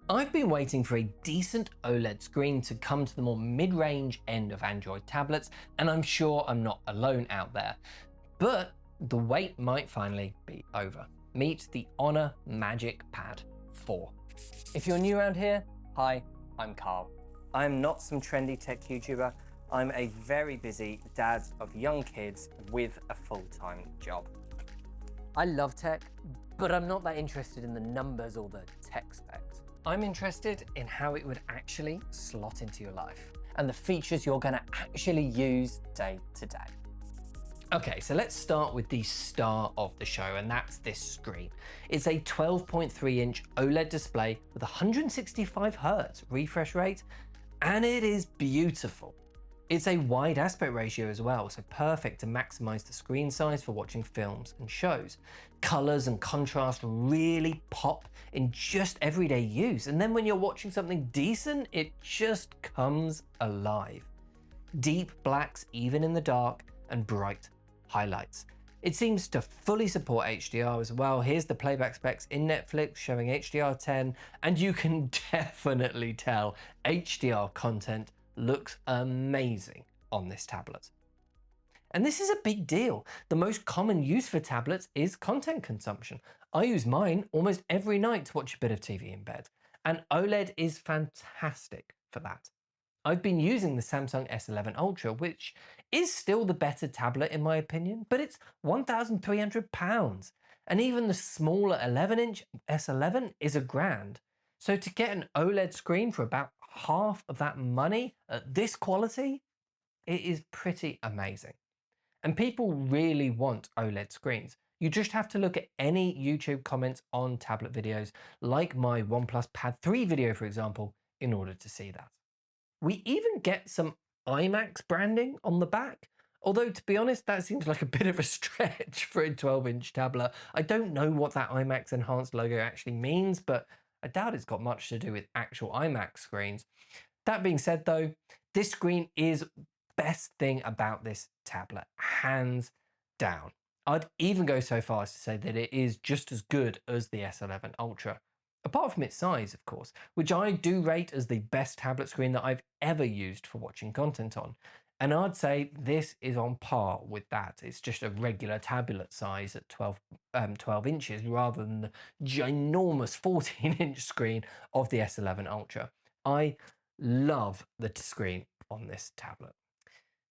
I've been waiting for a decent OLED screen to come to the more mid-range end of Android tablets, and I'm sure I'm not alone out there. But the wait might finally be over. Meet the Honor MagicPad 4. If you're new around here, hi, I'm Carl. I'm not some trendy tech YouTuber. I'm a very busy dad of young kids with a full-time job. I love tech, but I'm not that interested in the numbers or the tech specs. I'm interested in how it would actually slot into your life and the features you're gonna actually use day to day. Okay, so let's start with the star of the show, and that's this screen. It's a 12.3-inch OLED display with 165 Hz refresh rate, and it is beautiful. It's a wide aspect ratio as well, so perfect to maximize the screen size for watching films and shows. Colors and contrast really pop in just everyday use, and then when you're watching something decent, it just comes alive. Deep blacks even in the dark, and bright highlights. It seems to fully support HDR as well. Here's the playback specs in Netflix showing HDR10, and you can definitely tell HDR content looks amazing on this tablet. And this is a big deal. The most common use for tablets is content consumption. I use mine almost every night to watch a bit of TV in bed, and OLED is fantastic for that. I've been using the Samsung S11 Ultra, which is still the better tablet in my opinion, but it's £1,300. And even the smaller 11-inch S11 is £1,000. So to get an OLED screen for about half of that money at this quality, it is pretty amazing. And people really want OLED screens. You just have to look at any YouTube comments on tablet videos, like my OnePlus Pad 3 video, for example, in order to see that. We even get some IMAX branding on the back, although to be honest, that seems like a bit of a stretch for a 12-inch tablet. I don't know what that IMAX enhanced logo actually means, but I doubt it's got much to do with actual IMAX screens. That being said though, this screen is best thing about this tablet, hands down. I'd even go so far as to say that it is just as good as the S11 Ultra. Apart from its size, of course, which I do rate as the best tablet screen that I've ever used for watching content on. And I'd say this is on par with that. It's just a regular tablet size at 12 inches rather than the ginormous 14-inch screen of the S11 Ultra. I love the screen on this tablet.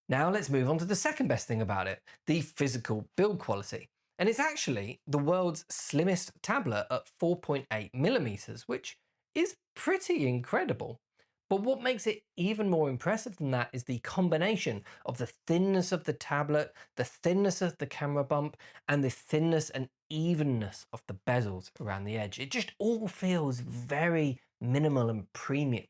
Now let's move on to the second best thing about it, the physical build quality. And it's actually the world's slimmest tablet at 4.8 millimeters, which is pretty incredible. But what makes it even more impressive than that is the combination of the thinness of the tablet, the thinness of the camera bump, and the thinness and evenness of the bezels around the edge. It just all feels very minimal and premium.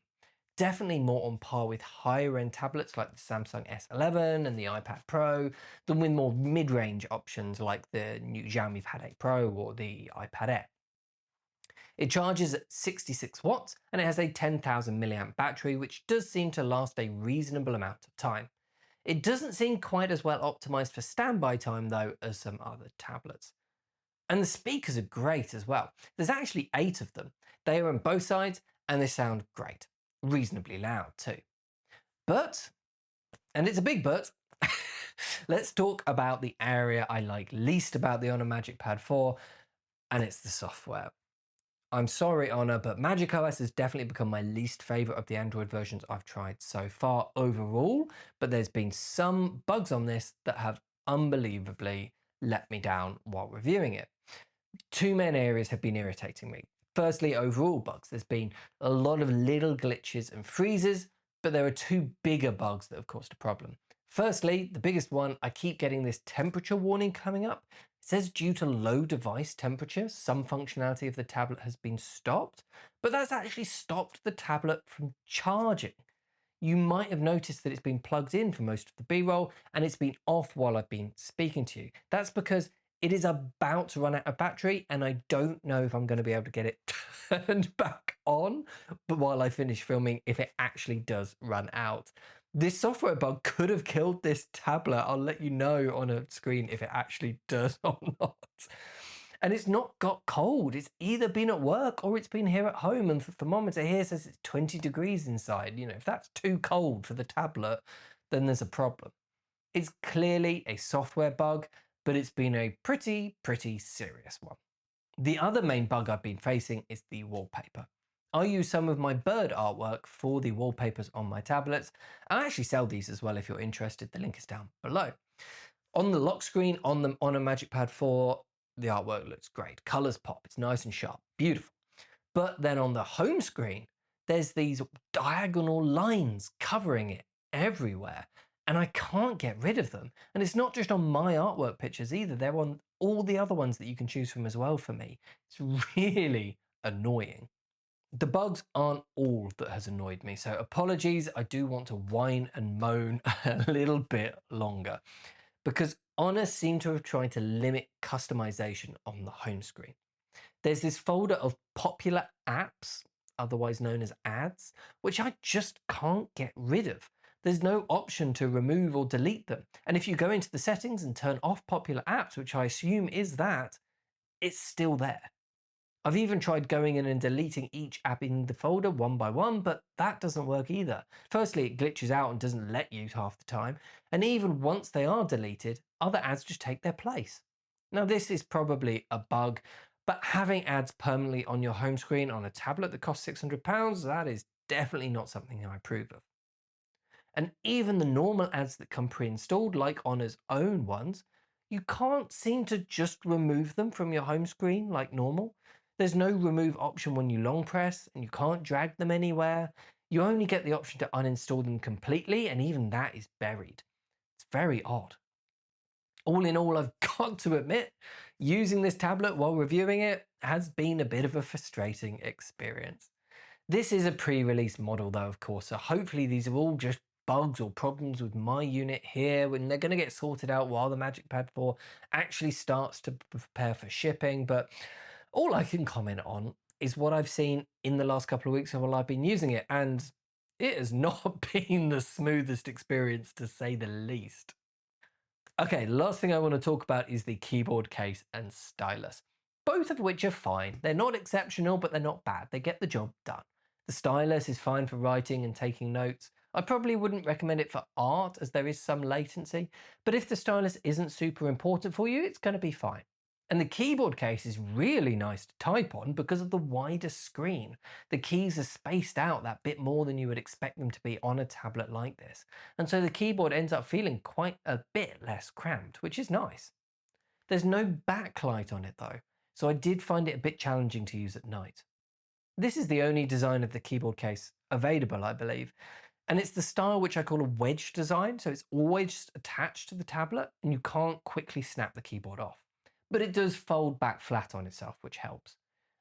Definitely more on par with higher end tablets like the Samsung S11 and the iPad Pro than with more mid-range options like the new Xiaomi Pad 8 Pro or the iPad Air. It charges at 66 watts and it has a 10,000 milliamp battery, which does seem to last a reasonable amount of time. It doesn't seem quite as well optimized for standby time though as some other tablets. And the speakers are great as well. There's actually 8 of them. They are on both sides and they sound great. Reasonably loud too. But, and it's a big but, let's talk about the area I like least about the Honor MagicPad 4, and it's the software. I'm sorry, Honor, but macOS has definitely become my least favorite of the Android versions I've tried so far overall, but there's been some bugs on this that have unbelievably let me down while reviewing it. Two main areas have been irritating me. Firstly, overall bugs. There's been a lot of little glitches and freezes, but there are two bigger bugs that have caused a problem. Firstly, the biggest one, I keep getting this temperature warning coming up. It says due to low device temperature, some functionality of the tablet has been stopped, but that's actually stopped the tablet from charging. You might have noticed that it's been plugged in for most of the B-roll and it's been off while I've been speaking to you. That's because it is about to run out of battery and I don't know if I'm going to be able to get it turned back on, but while I finish filming, if it actually does run out. This software bug could have killed this tablet. I'll let you know on a screen if it actually does or not. And it's not got cold. It's either been at work or it's been here at home, and the thermometer here says it's 20 degrees inside. You know, if that's too cold for the tablet, then there's a problem. It's clearly a software bug, but it's been a pretty serious one. The other main bug I've been facing is the wallpaper. I use some of my bird artwork for the wallpapers on my tablets. I actually sell these as well if you're interested. The link is down below. On the lock screen on the Honor MagicPad 4, the artwork looks great. Colors pop, it's nice and sharp, beautiful. But then on the home screen, there's these diagonal lines covering it everywhere, and I can't get rid of them. And it's not just on my artwork pictures either, they're on all the other ones that you can choose from as well for me. It's really annoying. The bugs aren't all that has annoyed me, so apologies, I do want to whine and moan a little bit longer, because Honor seemed to have tried to limit customization on the home screen. There's this folder of popular apps, otherwise known as ads, which I just can't get rid of. There's no option to remove or delete them. And if you go into the settings and turn off popular apps, which I assume is that, it's still there. I've even tried going in and deleting each app in the folder one by one, but that doesn't work either. Firstly, it glitches out and doesn't let you half the time. And even once they are deleted, other ads just take their place. Now, this is probably a bug, but having ads permanently on your home screen on a tablet that costs £600, that is definitely not something I approve of. And even the normal ads that come pre-installed, like Honor's own ones, you can't seem to just remove them from your home screen like normal. There's no remove option when you long press, and you can't drag them anywhere. You only get the option to uninstall them completely, and even that is buried. It's very odd. All in all, I've got to admit, using this tablet while reviewing it has been a bit of a frustrating experience. This is a pre-release model though, of course, so hopefully these are all just bugs or problems with my unit here, and they're going to get sorted out while the MagicPad 4 actually starts to prepare for shipping. But all I can comment on is what I've seen in the last couple of weeks while I've been using it, and it has not been the smoothest experience, to say the least. Okay, last thing I want to talk about is the keyboard case and stylus, both of which are fine. They're not exceptional, but they're not bad. They get the job done. The stylus is fine for writing and taking notes. I probably wouldn't recommend it for art, as there is some latency, but if the stylus isn't super important for you, it's going to be fine. And the keyboard case is really nice to type on because of the wider screen. The keys are spaced out that bit more than you would expect them to be on a tablet like this. And so the keyboard ends up feeling quite a bit less cramped, which is nice. There's no backlight on it though, so I did find it a bit challenging to use at night. This is the only design of the keyboard case available, I believe, and it's the style which I call a wedge design, so it's always just attached to the tablet and you can't quickly snap the keyboard off. But it does fold back flat on itself, which helps.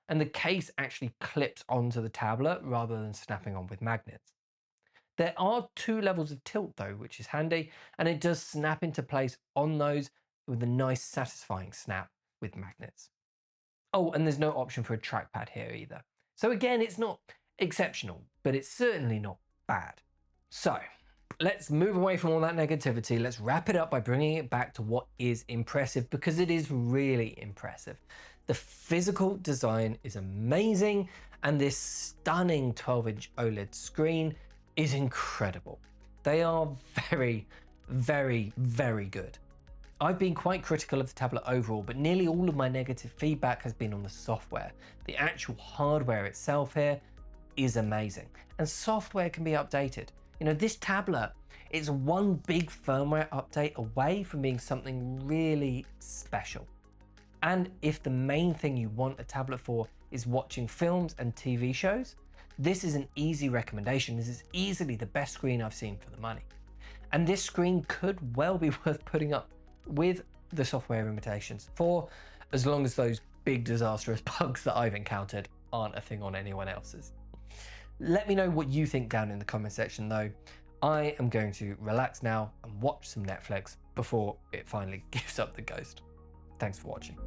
And the case actually clips onto the tablet rather than snapping on with magnets. There are 2 levels of tilt though, which is handy, and it does snap into place on those with a nice satisfying snap with magnets. Oh, and there's no option for a trackpad here either. So again, it's not exceptional, but it's certainly not bad. So let's move away from all that negativity. Let's wrap it up by bringing it back to what is impressive, because it is really impressive. The physical design is amazing, and this stunning 12-inch OLED screen is incredible. They are very, very, very good. I've been quite critical of the tablet overall, but nearly all of my negative feedback has been on the software. The actual hardware itself here is amazing, and software can be updated. You know, this tablet is one big firmware update away from being something really special. And if the main thing you want a tablet for is watching films and TV shows, this is an easy recommendation. This is easily the best screen I've seen for the money. And this screen could well be worth putting up with the software limitations for as long as those big disastrous bugs that I've encountered aren't a thing on anyone else's. Let me know what you think down in the comment section though. I am going to relax now and watch some Netflix before it finally gives up the ghost. Thanks for watching.